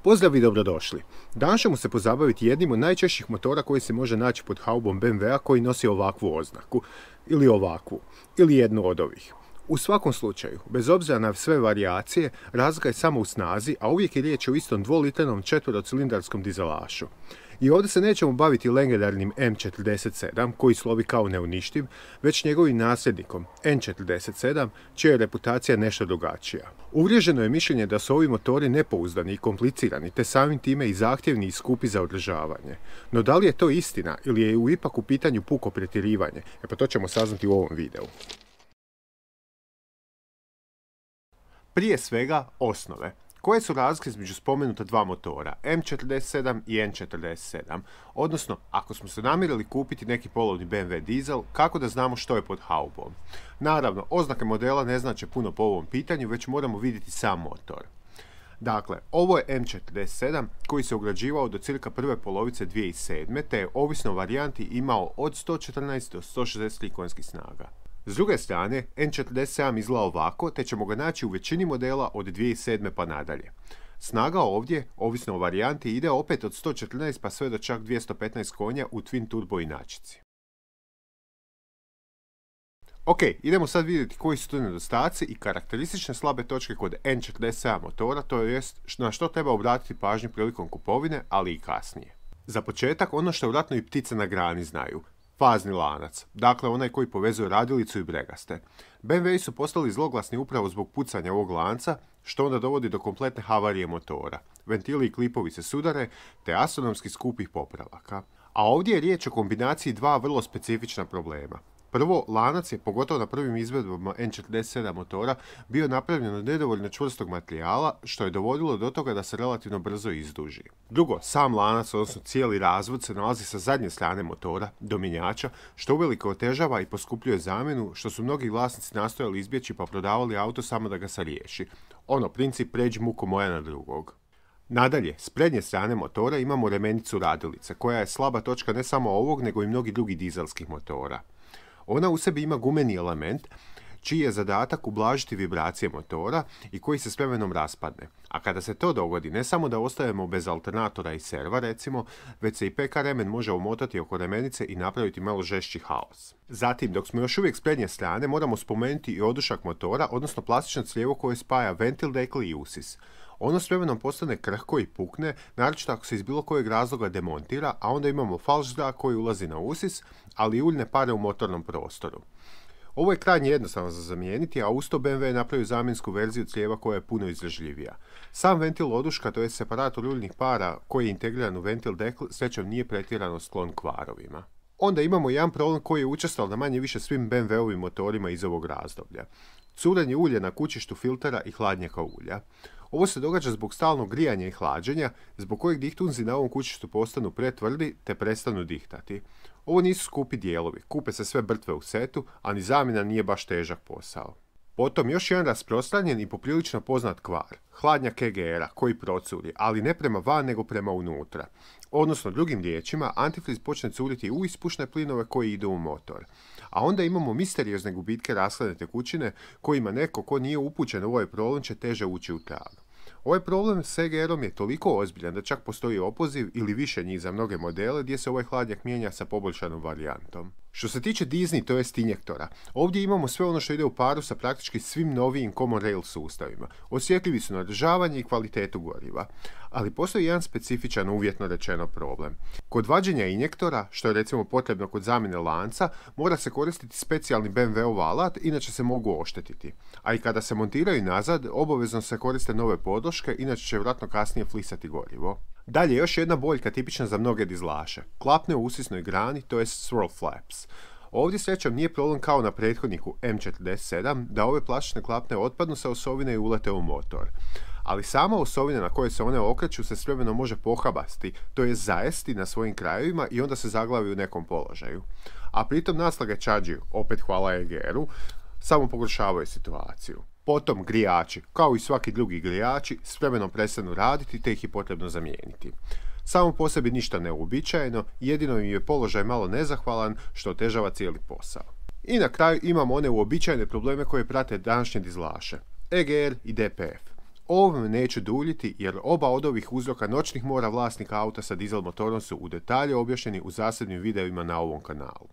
Pozdrav i dobrodošli. Danas ćemo se pozabaviti jednim od najčešćih motora koji se može naći pod haubom BMW-a koji nosi ovakvu oznaku, ili ovakvu, ili jednu od ovih. U svakom slučaju, bez obzira na sve varijacije, razlika je samo u snazi, a uvijek je riječ o istom dvolitrenom četverocilindarskom dizelašu. I ovdje se nećemo baviti legendarnim M47, koji slovi kao neuništiv, već njegovim nasljednikom N47, čija je reputacija nešto drugačija. Uvriježeno je mišljenje da su ovi motori nepouzdani i komplicirani, te samim time i zahtjevni i skupi za održavanje. No da li je to istina ili je ipak u pitanju puko pretjerivanje? Pa to ćemo saznati u ovom videu. Prije svega, osnove. Koje su razlike između spomenuta dva motora, M47 i N47? Odnosno, ako smo se namjerili kupiti neki polovni BMW dizel, kako da znamo što je pod haubom? Naravno, oznake modela ne znače puno po ovom pitanju, već moramo vidjeti sam motor. Dakle, ovo je M47 koji se ugrađivao do cirka prve polovice 2007. te je ovisno o varijanti imao od 114 do 163 konjskih snaga. S druge strane, N47 izgleda ovako, te ćemo ga naći u većini modela od 2007. pa nadalje. Snaga ovdje, ovisno o varijanti, ide opet od 114 pa sve do čak 215 konja u twin turbo inačici. Ok, idemo sad vidjeti koji su tu nedostaci i karakteristične slabe točke kod N47 motora, to jest na što treba obratiti pažnju prilikom kupovine, ali i kasnije. Za početak, ono što vjerojatno i ptice na grani znaju. Fazni lanac, dakle onaj koji povezuje radilicu i bregaste. BMW su postali zloglasni upravo zbog pucanja ovog lanca, što onda dovodi do kompletne havarije motora. Ventili i klipovi se sudare, te astronomski skupih popravaka. A ovdje je riječ o kombinaciji dva vrlo specifična problema. Prvo, lanac je, pogotovo na prvim izvedbama N47 motora, bio napravljen od nedovoljno čvrstog materijala, što je dovodilo do toga da se relativno brzo izduži. Drugo, sam lanac, odnosno cijeli razvod, se nalazi sa zadnje strane motora, do mjenjača, što uvelike otežava i poskupljuje zamjenu, što su mnogi vlasnici nastojali izbjeći pa prodavali auto samo da ga se riješi. Princip pređi muku moja na drugog. Nadalje, s prednje strane motora imamo remenicu radilice, koja je slaba točka ne samo ovog, nego i mnogih drugih dizelskih motora. Ona u sebi ima gumeni element, čiji je zadatak ublažiti vibracije motora i koji se s vremenom raspadne. A kada se to dogodi, ne samo da ostajemo bez alternatora i serva, recimo, već se i PK remen može omotati oko remenice i napraviti malo žešći haos. Zatim, dok smo još uvijek s prednje strane, moramo spomenuti i odušak motora, odnosno plastično crijevo koje spaja ventil dekli i usis. Ono s vremenom postane krhko i pukne, naročito ako se iz bilo kojeg razloga demontira, a onda imamo falš zrak koji ulazi na usis, ali i uljne pare u motornom prostoru. Ovo je krajnje jednostavno za zamijeniti, a uz to BMW je napravio zamjensku verziju crijeva koja je puno izdržljivija. Sam ventil oduška, to je separator uljnih para koji je integriran u ventil dekl, srećom nije pretjerano sklon kvarovima. Onda imamo jedan problem koji je učestal na manje više svim BMW-ovim motorima iz ovog razdoblja. Curenje ulja na kućištu filtera i hladnjaka ulja. Ovo se događa zbog stalnog grijanja i hlađenja, zbog kojeg dihtunzi na ovom kućištu postanu pretvrdi te prestanu dihtati. Ovo nisu skupi dijelovi, kupe se sve brtve u setu, a ni zamjena nije baš težak posao. Potom još jedan rasprostranjen i poprilično poznat kvar, hladnjak EGR-a koji procuri, ali ne prema van nego prema unutra. Odnosno, drugim riječima, antifriz počne curiti u ispušne plinove koji idu u motor. A onda imamo misteriozne gubitke rashladne tekućine kojima neko ko nije upućen u ovaj problem će teže ući u trag. Ovaj problem s EGR-om je toliko ozbiljan da čak postoji opoziv ili više njih za mnoge modele gdje se ovaj hladnjak mijenja sa poboljšanom varijantom. Što se tiče dizni, to jest injektora, ovdje imamo sve ono što ide u paru sa praktički svim novijim common rail sustavima. Osjetljivi su na održavanje i kvalitetu goriva. Ali postoji jedan specifičan, uvjetno rečeno, problem. Kod vađenja injektora, što je recimo potrebno kod zamjene lanca, mora se koristiti specijalni BMW-ov alat, inače se mogu oštetiti. A i kada se montiraju nazad, obavezno se koriste nove podloške, inače će vjerojatno kasnije flisati gorivo. Dalje, još jedna boljka tipična za mnoge dizelaše. Klapne u usisnoj grani, to je swirl flaps. Ovdje srećom nije problem kao na prethodniku M47 da ove plastične klapne otpadnu sa osovine i ulete u motor. Ali sama osovina na kojoj se one okreću se s vremenom može pohabasti, to je zajesti na svojim krajevima i onda se zaglavi u nekom položaju. A pritom naslage čađi, opet hvala EGR-u, samo pogoršavaju situaciju. Potom grijači, kao i svaki drugi grijači, s vremenom prestanu raditi te ih je potrebno zamijeniti. Samo po sebi ništa neuobičajeno, jedino im je položaj malo nezahvalan što otežava cijeli posao. I na kraju imamo one uobičajene probleme koje prate današnje dizelaše, EGR i DPF. O ovome neću duljiti jer oba od ovih uzroka noćnih mora vlasnika auta sa dizel motorom su u detalje objašnjeni u zasebnim videima na ovom kanalu.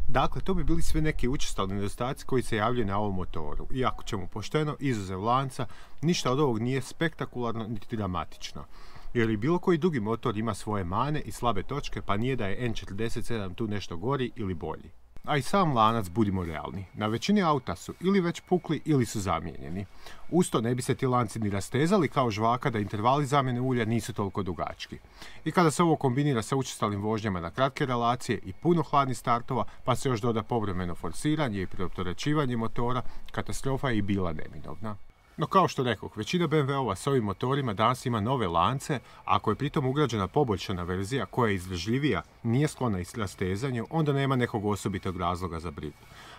Dakle, to bi bili sve neki učestali nedostaci koji se javljaju na ovom motoru. I ako ćemo pošteno, izuzev lanca, ništa od ovog nije spektakularno niti dramatično. Jer i bilo koji drugi motor ima svoje mane i slabe točke, pa nije da je N47 tu nešto gori ili bolji. A i sam lanac, budimo realni, na većini auta su ili već pukli ili su zamijenjeni. Usto ne bi se ti lanci ni rastezali kao žvaka da intervali zamjene ulja nisu toliko dugački. I kada se ovo kombinira sa učestalim vožnjama na kratke relacije i puno hladnih startova, pa se još doda povremeno forsiranje i preopterećivanje motora, katastrofa je i bila neminovna. No kao što rekoh, većina BMW-ova s ovim motorima danas ima nove lance, a ako je pritom ugrađena poboljšana verzija koja je izdržljivija, nije sklona rastezanju, onda nema nekog osobitog razloga za brigu.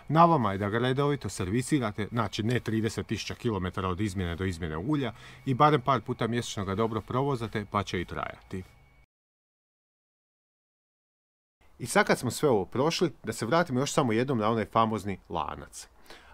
Na vama je da ga redovito servisirate, znači ne 30.000 km od izmjene do izmjene ulja, i barem par puta mjesečno ga dobro provozate, pa će i trajati. I sad kad smo sve ovo prošli, da se vratimo još samo jednom na onaj famozni lanac.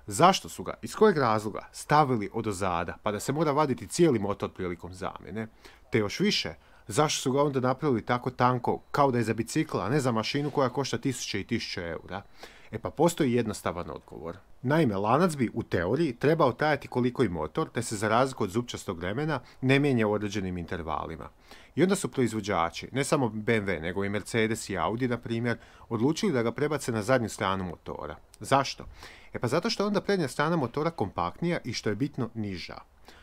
Zašto su ga, iz kojeg razloga, stavili odozada, pa da se mora vaditi cijeli motor prilikom zamjene? Te još više, zašto su ga onda napravili tako tanko, kao da je za bicikla, a ne za mašinu koja košta 1000 i 1000 eura? E pa postoji jednostavan odgovor. Naime, lanac bi u teoriji trebao trajati koliko i motor, te se za razliku od zupčastog remena ne mijenja u određenim intervalima. I onda su proizvođači, ne samo BMW, nego i Mercedes i Audi, na primjer, odlučili da ga prebace na zadnju stranu motora. Zašto? E pa zato što je onda prednja strana motora kompaktnija i što je bitno niža.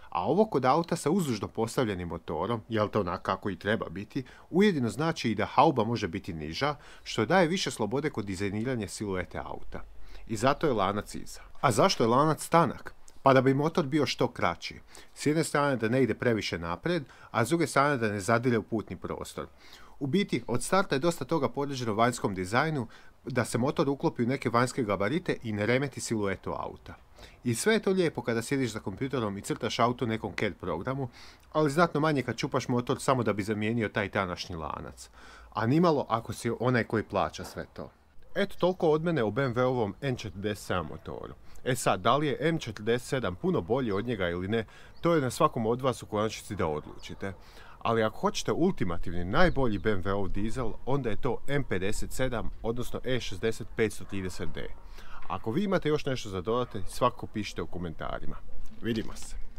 A ovo kod auta sa uzdužno postavljenim motorom, jel to onak kako i treba biti, ujedino znači i da hauba može biti niža, što daje više slobode kod dizajniranja siluete auta. I zato je lanac iza. A zašto je lanac tanak? Pa da bi motor bio što kraći. S jedne strane da ne ide previše naprijed, a s druge strane da ne zadire u putni prostor. U biti, od starta je dosta toga podređeno vanjskom dizajnu, da se motor uklopi u neke vanjske gabarite i ne remeti siluetu auta. I sve je to lijepo kada sjediš za kompjuterom i crtaš auto nekom CAD programu, ali znatno manje kad čupaš motor samo da bi zamijenio taj današnji lanac. A nimalo ako si onaj koji plaća sve to. Eto, toliko od mene o BMW-ovom N47 motoru. E sad, da li je M47 puno bolji od njega ili ne, to je na svakom od vas u konačnici da odlučite. Ali ako hoćete ultimativni, najbolji BMW-ov dizel, onda je to M57, odnosno E60 530D. Ako vi imate još nešto za dodati, svakako pišite u komentarima. Vidimo se!